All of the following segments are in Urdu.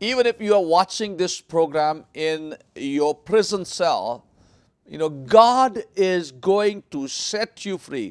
Even if you are watching this program in your prison cell, God is going to set you free.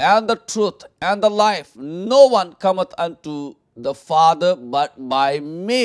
and the truth and the life. No one cometh unto the Father but by me.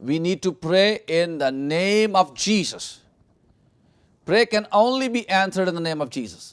We need to pray in the name of Jesus. Prayer can only be answered in the name of Jesus.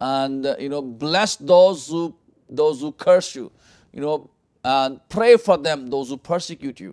and bless those who curse you, and pray for them those who persecute you.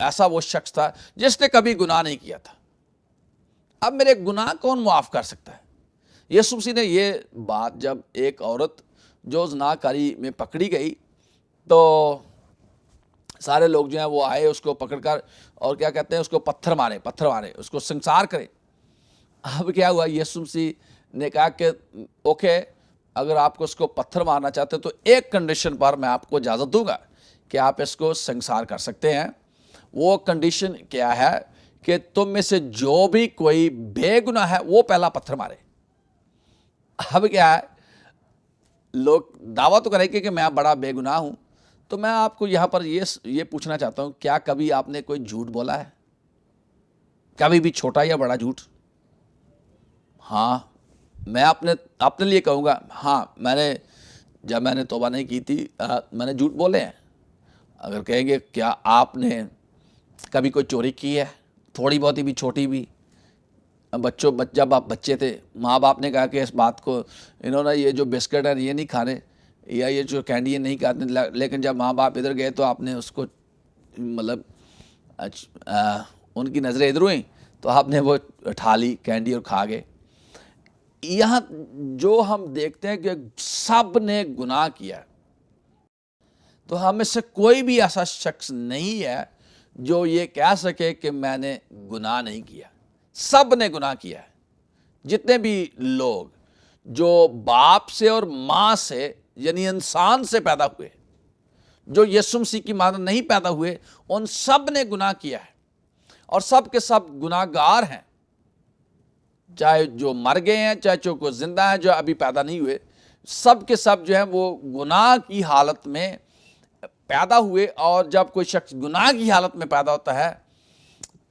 ایسا وہ شخص تھا جس نے کبھی گناہ نہیں کیا تھا. اب میرے گناہ کون معاف کر سکتا ہے؟ یسوع مسیح نے یہ بات جب ایک عورت جو زناکاری میں پکڑی گئی تو سارے لوگ جو ہیں وہ آئے اس کو پکڑ کر اور کیا کہتے ہیں اس کو پتھر مارے اس کو سنسار کرے. اب کیا ہوا؟ یسوع مسیح نے کہا کہ اوکے اگر آپ کو اس کو پتھر مارنا چاہتے ہیں تو ایک کنڈیشن پر میں آپ کو اجازت دوں گا کہ آپ اس کو سنسار کر سکتے ہیں. وہ کنڈیشن کیا ہے کہ تم میں سے جو بھی کوئی بے گناہ ہے وہ پہلا پتھر مارے. اب کیا ہے؟ لوگ دعویٰ تو کریں کہ میں بڑا بے گناہ ہوں. تو میں آپ کو یہاں پر یہ پوچھنا چاہتا ہوں، کیا کبھی آپ نے کوئی جھوٹ بولا ہے؟ کبھی بھی چھوٹا یا بڑا جھوٹ؟ ہاں میں اپنے لیے کہوں گا، ہاں جب میں نے توبہ نہیں کی تھی میں نے جھوٹ بولے ہیں. اگر کہیں گے کیا آپ نے کبھی کوئی چوری کی ہے؟ تھوڑی بہت ہی بھی، چھوٹی بھی. جب آپ بچے تھے ماں باپ نے کہا کہ اس بات کو انہوں نے یہ جو بسکٹ ہے یہ نہیں کھانے یا یہ جو کینڈی ہے نہیں کھاتے، لیکن جب ماں باپ ادھر گئے تو آپ نے اس کو مطلب ان کی نظریں ادھر ہوئیں تو آپ نے وہ اٹھا لی کینڈی اور کھا گئے. یہاں جو ہم دیکھتے ہیں کہ سب نے گناہ کیا، تو ہم میں سے کوئی بھی ایسا شخص نہیں ہے جو یہ کہہ سکے کہ میں نے گناہ نہیں کیا. سب نے گناہ کیا ہے. جتنے بھی لوگ جو باپ سے اور ماں سے یعنی انسان سے پیدا ہوئے، جو یسوع مسیح کی مانند نہیں پیدا ہوئے، ان سب نے گناہ کیا ہے اور سب کے سب گناہ گار ہیں. چاہے جو مر گئے ہیں، چاہے جو کوئی زندہ ہیں، جو ابھی پیدا نہیں ہوئے، سب کے سب جو ہیں وہ گناہ کی حالت میں پیدا ہوئے. اور جب کوئی شخص گناہ کی حالت میں پیدا ہوتا ہے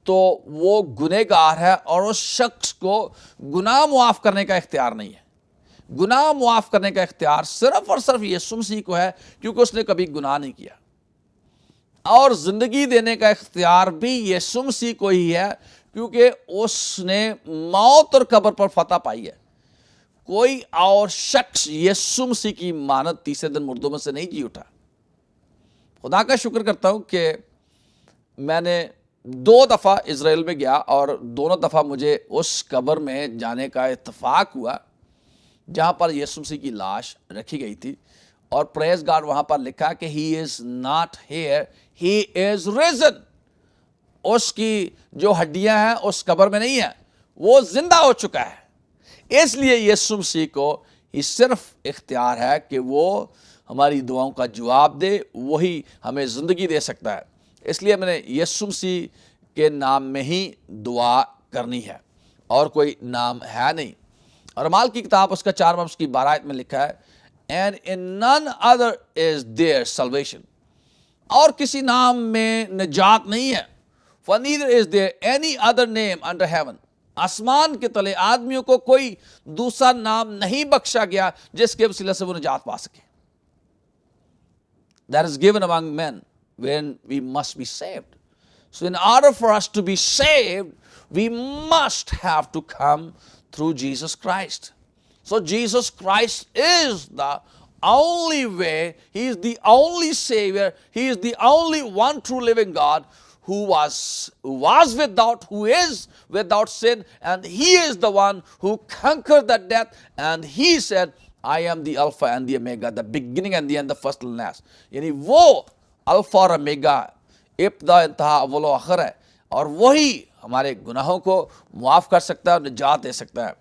تو وہ گنہگار ہے اور اس شخص کو گناہ معاف کرنے کا اختیار نہیں ہے. گناہ معاف کرنے کا اختیار صرف اور صرف یسوع مسیح کو ہے کیونکہ اس نے کبھی گناہ نہیں کیا. اور زندگی دینے کا اختیار بھی یسوع مسیح کو ہی ہے کیونکہ اس نے موت اور قبر پر فتح پائی ہے. کوئی اور شخص یسوع مسیح کی مانند تیسرے دن مردوں میں سے نہیں جی اٹھا. خدا کا شکر کرتا ہوں کہ میں نے 2 دفعہ اسرائیل میں گیا اور دونوں دفعہ مجھے اس قبر میں جانے کا اتفاق ہوا جہاں پر یسوع مسیح کی لاش رکھی گئی تھی. اور پریز گاڈ وہاں پر لکھا کہ he is not here, he is risen. اس کی جو ہڈیاں ہیں اس قبر میں نہیں ہیں، وہ زندہ ہو چکا ہے. اس لیے یسوع مسیح کو ہی صرف اختیار ہے کہ وہ ہماری دعاؤں کا جواب دے، وہی ہمیں زندگی دے سکتا ہے. اس لیے میں نے یسوع مسیح کے نام میں ہی دعا کرنی ہے، اور کوئی نام ہے نہیں. اور اعمال کی کتاب اس کا 4 اس کی 12 میں لکھا ہے and in none other is there salvation. اور کسی نام میں نجات نہیں ہے. For neither is there any other name under heaven. آسمان کے تلے آدمیوں کو کوئی دوسرا نام نہیں بخشا گیا جس کے وسیلے سے وہ نجات پا سکے. That is given among men when we must be saved. So in order for us to be saved, we must have to come through Jesus Christ. So Jesus Christ is the only way. He is the only Savior. He is the only one true living God who was without, who is without sin, and He is the one who conquered the death, and He said, I am the Alpha and the Omega, the beginning and the end, the first and last. یعنی وہ الفا اور امیگا، ابتدا انتہا، اول و آخر ہے، اور وہی ہمارے گناہوں کو معاف کر سکتا ہے اور نجات دے سکتا ہے.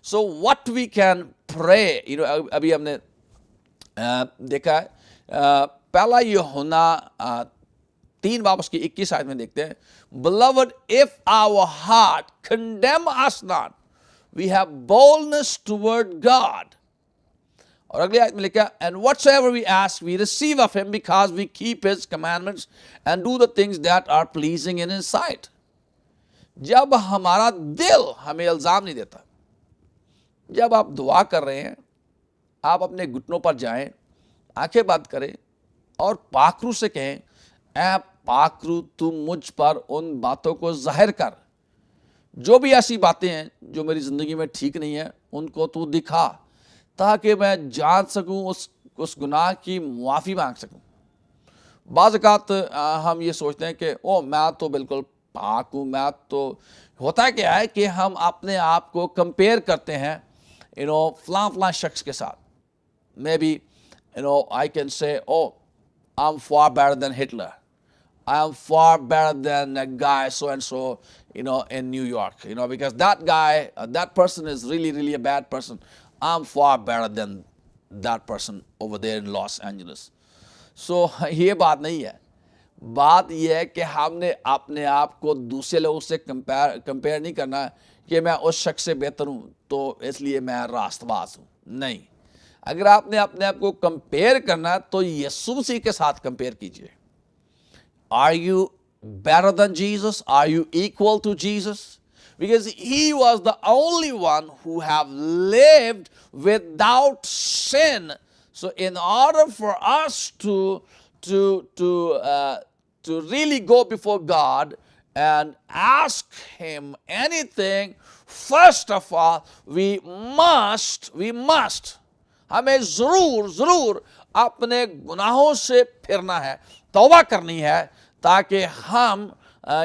So what we can pray, ابھی ہم نے دیکھا ہے پہلا یوحنا 3 اس کی 21 میں دیکھتے ہیں Beloved, if our heart condemn us not, we have boldness toward God. اور اگلی آیت میں لکھا And whatsoever we ask, we receive of Him because we keep His commandments and do the things that are pleasing in His sight. جب ہمارا دل ہمیں الزام نہیں دیتا، جب آپ دعا کر رہے ہیں، آپ اپنے گھٹنوں پر جائیں، آنکھیں بند کریں اور پاک روح سے کہیں اے پاک روح تو مجھ پر ان باتوں کو ظاہر کر، جو بھی ایسی باتیں ہیں جو میری زندگی میں ٹھیک نہیں ہیں ان کو تو دکھا تاکہ میں جان سکوں، اس گناہ کی معافی مانگ سکوں. بعض اوقات ہم یہ سوچتے ہیں کہ او میں تو بالکل پاک ہوں، میں تو، ہوتا کیا ہے کہ ہم اپنے آپ کو کمپیئر کرتے ہیں فلاں فلاں شخص کے ساتھ. Maybe I can say, oh, I'm far better than Hitler. I'm far better than a guy so and so, in New York, because that guy, that person is really, really a bad person. I'm far better than that person over there in Los Angeles. So یہ بات نہیں ہے. بات یہ ہے کہ ہم نے اپنے آپ کو دوسرے لوگوں سے کمپیئر نہیں کرنا کہ میں اس شخص سے بہتر ہوں تو اس لیے میں راست باز ہوں. نہیں، اگر آپ نے اپنے آپ کو کمپیئر کرنا تو یسوع مسیح کے ساتھ کمپیئر کیجئے. Are you better than Jesus? Are you equal to Jesus? Because he was the only one who have lived without sin. So in order for us to really go before God and ask him anything, first of all, we must ہمیں ضرور اپنے گناہوں سے پھرنا ہے، توبہ کرنی ہے، تاکہ ہم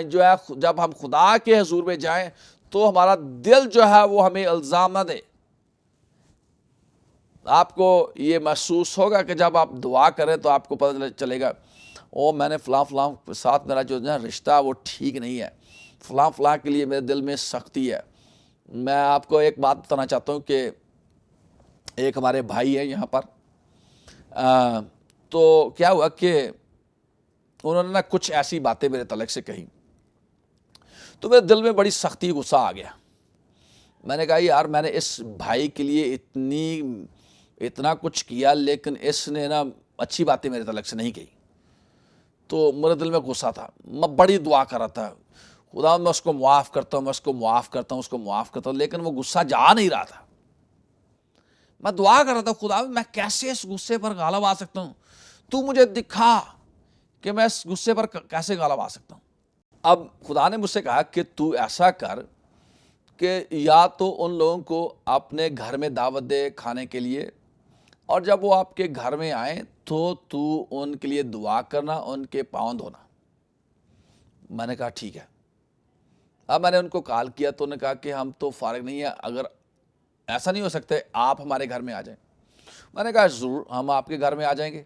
جو ہے جب ہم خدا کے حضور میں جائیں تو ہمارا دل جو ہے وہ ہمیں الزام نہ دے. آپ کو یہ محسوس ہوگا کہ جب آپ دعا کریں تو آپ کو پتہ چلے گا میں نے فلاں ساتھ میرا جو رشتہ وہ ٹھیک نہیں ہے، فلاں کے لیے میرے دل میں سختی ہے. میں آپ کو ایک بات بتانا چاہتا ہوں کہ ایک ہمارے بھائی ہیں یہاں پر، تو کیا ہوا کہ انہوں نے کچھ ایسی باتیں میرے تعلق سے کہی تو میرے دل میں بڑی سختی غصہ آ گیا. میں نے کہا یار میں نے اس بھائی کے لیے اتنا کچھ کیا لیکن اس نے اچھی باتیں میرے تعلق سے نہیں کہی. تو میرے دل میں غصہ تھا، میں بڑی دعا کر رہا تھا، خدا میں اس کو معاف کرتا ہوں، اس کو معاف کرتا ہوں، لیکن وہ غصہ جا نہیں رہا تھا. میں دعا کر رہا تھا خدا میں کیسے اس غصے پر غالب آ سکتا ہوں، تو مجھے دکھا کہ میں اس غصے پر کیسے غالب آ سکتا ہوں. اب خدا نے مجھ سے کہا کہ تو ایسا کر کہ یا تو ان لوگوں کو اپنے گھر میں دعوت دے کھانے کے لیے، اور جب وہ آپ کے گھر میں آئیں تو ان کے لیے دعا کرنا، ان کے پاؤں دھونا. میں نے کہا ٹھیک ہے. اب میں نے ان کو کال کیا تو انہوں نے کہا کہ ہم تو فارغ نہیں ہیں، اگر ایسا نہیں ہو سکتے آپ ہمارے گھر میں آ جائیں. میں نے کہا ضرور ہم آپ کے گھر میں آ جائیں گے.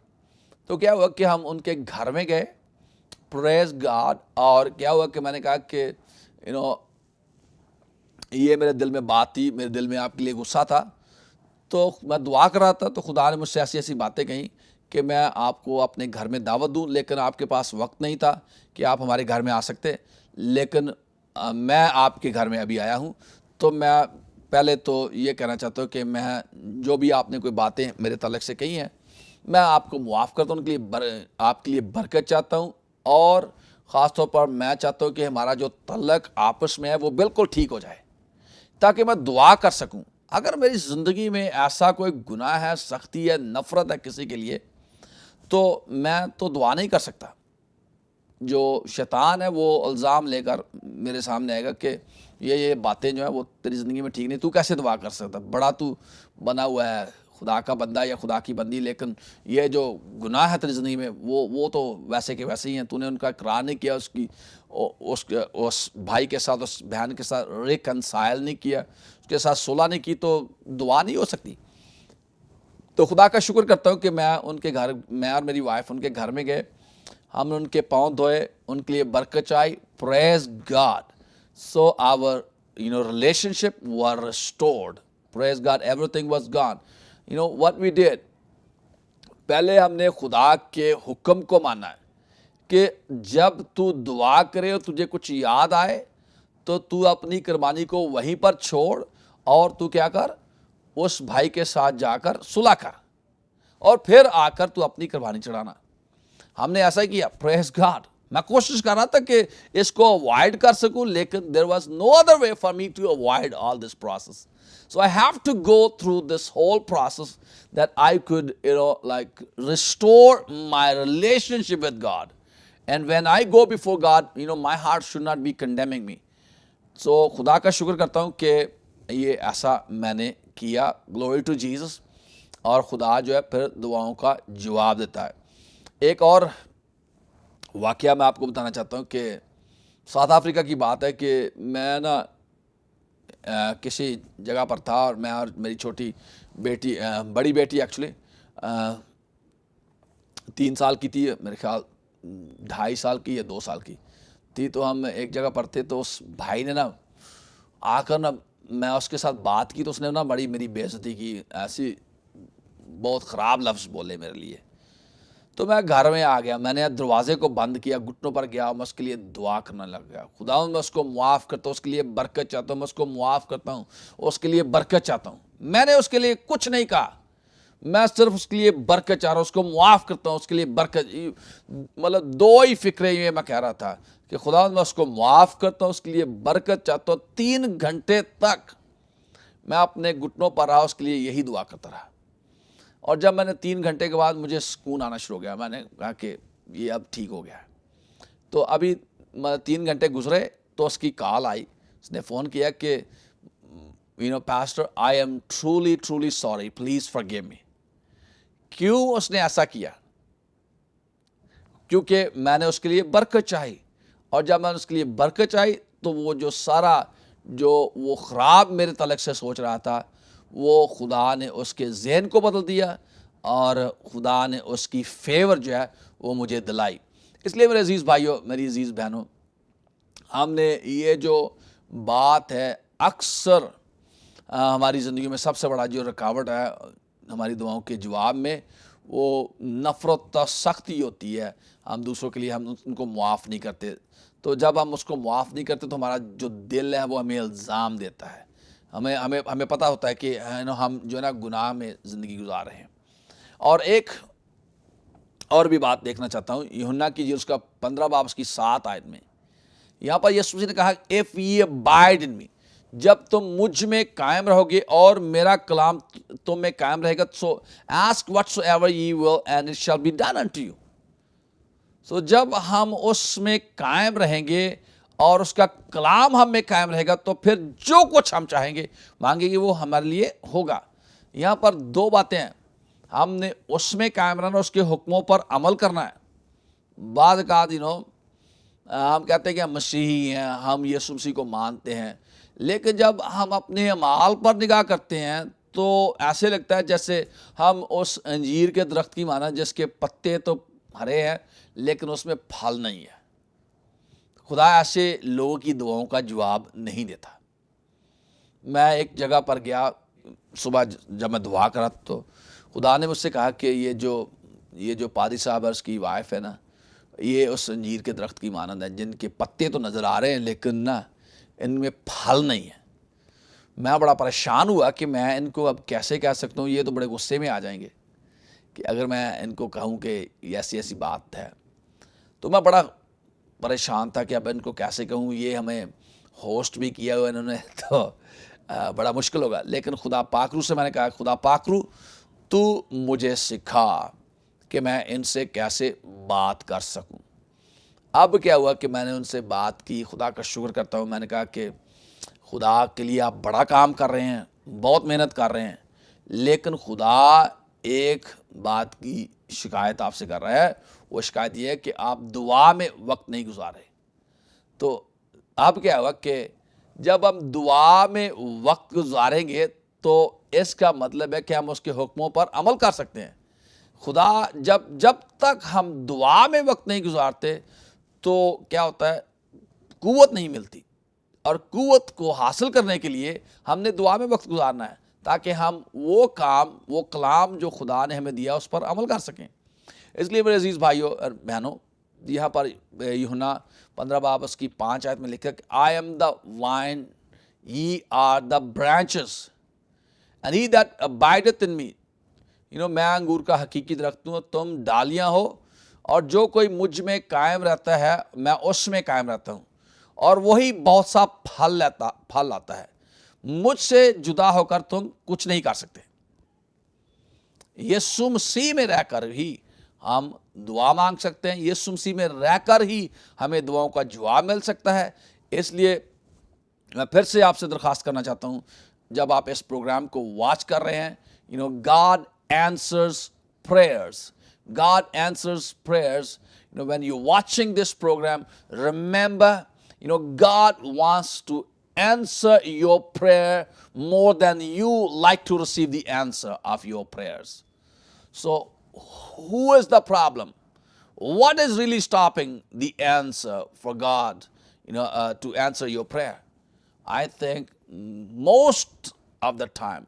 تو کیا ہوا کہ ہم ان کے گھر میں گئے، پریز گاڈ. اور کیا ہوا کہ میں نے کہا کہ یہ میرے دل میں بات تھی، میرے دل میں آپ کے لیے غصہ تھا، تو میں دعا کر رہا تھا تو خدا نے مجھ سے ایسی باتیں کہیں کہ میں آپ کو اپنے گھر میں دعوت دوں، لیکن آپ کے پاس وقت نہیں تھا کہ آپ ہمارے گھر میں آ سکتے. لیکن میں آپ کے گھر میں ابھی آیا ہوں. تو میں پہلے تو یہ کہنا چاہتا ہوں کہ میں جو بھی آپ نے کوئی باتیں میرے تعلق سے کہی ہیں میں آپ کو معاف کرتا ہوں، ان کے لیے آپ کے لیے برکت چاہتا ہوں، اور خاص طور پر میں چاہتا ہوں کہ ہمارا جو تعلق آپس میں ہے وہ بالکل ٹھیک ہو جائے تاکہ میں دعا کر سکوں. اگر میری زندگی میں ایسا کوئی گناہ ہے، سختی ہے، نفرت ہے کسی کے لیے، تو میں تو دعا نہیں کر سکتا. جو شیطان ہے وہ الزام لے کر میرے سامنے آئے گا کہ یہ باتیں جو ہیں وہ تیری زندگی میں ٹھیک نہیں، تو کیسے دعا کر سکتا، بڑا تو بنا ہوا ہے خدا کا بندہ یا خدا کی بندی، لیکن یہ جو گناہ ہے تیری زندگی میں وہ تو ویسے کے ویسے ہی ہیں. تو نے ان کا اقرار نہیں کیا، اس بھائی کے ساتھ، اس بہن کے ساتھ ریکنسائل نہیں کیا، اس کے ساتھ صلح نہیں کی، تو دعا نہیں ہو سکتی. تو خدا کا شکر کرتا ہوں کہ میں ان کے گھر، میں اور میری وائف ان کے گھر میں گئے، ہم نے ان کے پاؤں دھوئے، ان کے لیے برکت چاہی. پریز God. So our relationship was restored. Praise God, everything was gone. What we did, پہلے ہم نے خدا کے حکم کو مانا ہے کہ جب تو دعا کرے اور تجھے کچھ یاد آئے تو اپنی قربانی کو وہیں پر چھوڑ اور تو کیا کر، اس بھائی کے ساتھ جا کر صلح کر، اور پھر آ کر تو اپنی قربانی چڑھانا. ہم نے ایسا ہی کیا. پریز گاڈ. میں کوشش کر رہا تھا کہ اس کو اوائڈ کر سکوں، لیکن there was no other way for me to avoid all this process. So I have to go through this whole process that I could, restore my relationship with God. And when I go before God, my heart should not be condemning me. So خدا کا شکر کرتا ہوں کہ یہ ایسا میں نے کیا. Glory to Jesus. اور خدا جو ہے پھر دعاؤں کا جواب دیتا ہے. ایک اور واقعہ میں آپ کو بتانا چاہتا ہوں کہ ساؤتھ افریقہ کی بات ہے کہ میں نا کسی جگہ پر تھا، اور میں اور میری چھوٹی بیٹی، بڑی بیٹی ایکچولی 3 سال کی تھی، میرے خیال 2.5 سال کی یا 2 سال کی تھی، تو ہم ایک جگہ پر تھے، تو اس بھائی نے نا آ کر نا، میں اس کے ساتھ بات کی تو اس نے نا بڑی میری بے عزتی کی، ایسی بہت خراب لفظ بولے میرے لیے. تو میں گھر میں آ گیا، میں نے دروازے کو بند کیا، گھٹنوں پر گیا، میں اس کے لیے دعا کرنے لگ گیا. خداوند میں اس کو معاف کرتا ہوں، اس کے لیے برکت چاہتا ہوں، میں اس کو معاف کرتا ہوں، اس کے لیے برکت چاہتا ہوں. میں نے اس کے لیے کچھ نہیں کہا، میں صرف اس کے لیے برکت چاہ رہا ہوں، اس کو معاف کرتا ہوں، اس کے لیے برکت. مطلب 2 ہی فکریں یہ میں کہہ رہا تھا کہ خداوند میں اس کو معاف کرتا ہوں، اس کے لیے برکت چاہتا ہوں. 3 گھنٹے تک میں اپنے گھٹنوں پر رہا، اس کے لیے یہی دعا کرتا رہا. اور جب میں نے 3 گھنٹے کے بعد مجھے سکون آنا شروع ہو گیا، میں نے کہا کہ یہ اب ٹھیک ہو گیا ہے. تو ابھی 3 گھنٹے گزرے تو اس کی کال آئی، اس نے فون کیا کہ pastor I am truly sorry, please forgive me. کیوں اس نے ایسا کیا؟ کیونکہ میں نے اس کے لیے برکت چاہی، اور جب میں نے اس کے لیے برکت چاہی تو وہ جو سارا جو وہ خراب میرے تعلق سے سوچ رہا تھا، وہ خدا نے اس کے ذہن کو بدل دیا، اور خدا نے اس کی فیور جو ہے وہ مجھے دلائی. اس لیے میرے عزیز بھائیوں، میری عزیز بہنوں، ہم نے یہ جو بات ہے، اکثر ہماری زندگی میں سب سے بڑا جو رکاوٹ ہے ہماری دعاؤں کے جواب میں، وہ نفرت سختی ہوتی ہے. ہم دوسروں کے لیے ہم ان کو معاف نہیں کرتے. تو جب ہم اس کو معاف نہیں کرتے تو ہمارا جو دل ہے وہ ہمیں الزام دیتا ہے. ہمیں پتہ ہوتا ہے کہ ہم جو ہے نا گناہ میں زندگی گزار رہے ہیں. اور ایک اور بھی بات دیکھنا چاہتا ہوں، یوحنا کی اس کا 15 باب اس کی 7 آیت میں یہاں پر یسوع مسیح نے کہا if ye abide in me، جب تم مجھ میں قائم رہو گے اور میرا کلام تم میں قائم رہے گا، so ask whatsoever ye will and it shall be done unto you. so جب ہم اس میں قائم رہیں گے اور اس کا کلام ہم میں قائم رہے گا تو پھر جو کچھ ہم چاہیں گے مانگیں گے وہ ہمارے لیے ہوگا. یہاں پر 2 باتیں ہیں، ہم نے اس میں قائم رہنا، اس کے حکموں پر عمل کرنا ہے. بعض اوقات ہم کہتے ہیں کہ ہم مسیحی ہیں، ہم یسوع مسیح کو مانتے ہیں، لیکن جب ہم اپنے اعمال پر نگاہ کرتے ہیں تو ایسے لگتا ہے جیسے ہم اس انجیر کے درخت کی مانا جس کے پتے تو ہرے ہیں لیکن اس میں پھل نہیں ہے. خدا ایسے لوگوں کی دعاؤں کا جواب نہیں دیتا. میں ایک جگہ پر گیا صبح، جب میں دعا کرا تو خدا نے مجھ سے کہا کہ یہ جو پادری صاحب ہے اس کی وائف ہے نا، یہ اس انجیر کے درخت کی مانند ہے جن کے پتے تو نظر آ رہے ہیں لیکن نا ان میں پھل نہیں ہے. میں بڑا پریشان ہوا کہ میں ان کو اب کیسے کہہ سکتا ہوں، یہ تو بڑے غصے میں آ جائیں گے کہ اگر میں ان کو کہوں کہ یہ ایسی بات ہے. تو میں بڑا پریشان تھا کہ اب ان کو کیسے کہوں، یہ ہمیں ہوسٹ بھی کیا ہوا انہوں نے، تو بڑا مشکل ہوگا. لیکن خدا پاکرو سے میں نے کہا خدا پاکرو تو مجھے سکھا کہ میں ان سے کیسے بات کر سکوں. اب کیا ہوا کہ میں نے ان سے بات کی، خدا کا شکر کرتا ہوں. میں نے کہا کہ خدا کے لیے آپ بڑا کام کر رہے ہیں، بہت محنت کر رہے ہیں، لیکن خدا ایک بات کی شکایت آپ سے کر رہا ہے. وہ شکایت یہ ہے کہ آپ دعا میں وقت نہیں گزارے. تو اب کیا ہوا کہ جب ہم دعا میں وقت گزاریں گے تو اس کا مطلب ہے کہ ہم اس کے حکموں پر عمل کر سکتے ہیں. خدا جب تک ہم دعا میں وقت نہیں گزارتے تو کیا ہوتا ہے، قوت نہیں ملتی. اور قوت کو حاصل کرنے کے لیے ہم نے دعا میں وقت گزارنا ہے تاکہ ہم وہ کلام جو خدا نے ہمیں دیا اس پر عمل کر سکیں. اس لیے میرے عزیز بھائیوں اور بہنوں، یہاں پر یوحنا 15 باب اس کی 5 آیت میں لکھا کہ I am the vine, ye are the branches, and he that abideth in me. میں انگور کا حقیقی درخت ہوں، تم ڈالیاں ہو، اور جو کوئی مجھ میں قائم رہتا ہے میں اس میں قائم رہتا ہوں، اور وہی بہت سا پھل لاتا ہے. مجھ سے جدا ہو کر تم کچھ نہیں کر سکتے. یسوع مسیح میں رہ کر ہی ہم دعا مانگ سکتے ہیں، یسوع مسیح میں رہ کر ہی ہمیں دعاؤں کا جواب مل سکتا ہے. اس لیے میں پھر سے آپ سے درخواست کرنا چاہتا ہوں، جب آپ اس پروگرام کو واچ کر رہے ہیں، God answers prayers. God answers prayers. When you're watching this program, remember, God wants to answer your prayer more than you like to receive the answer of your prayers. So, who is the problem? What is really stopping the answer for God, to answer your prayer? I think most of the time,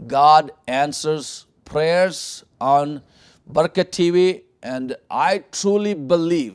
God answers prayers on Barakat TV, and I truly believe,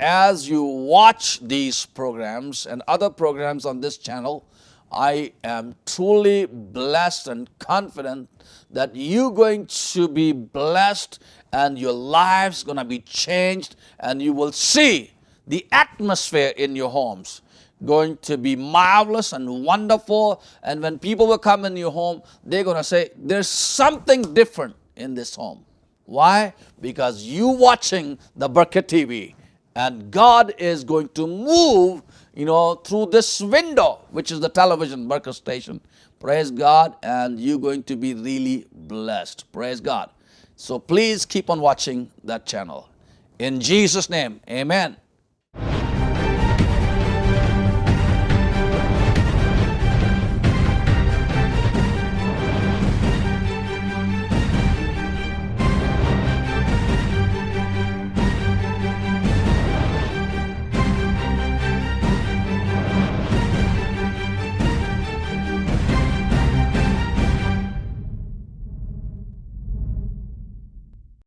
as you watch these programs and other programs on this channel, I am truly blessed and confident that you're going to be blessed and your life's going to be changed, and you will see the atmosphere in your homes going to be marvelous and wonderful. And when people will come in your home, they're going to say, there's something different in this home. Why? Because you watching the Barakat TV, and God is going to move, through this window, which is the television Barakat station. Praise God, and you're going to be really blessed. Praise God. So please keep on watching that channel. In Jesus' name, amen.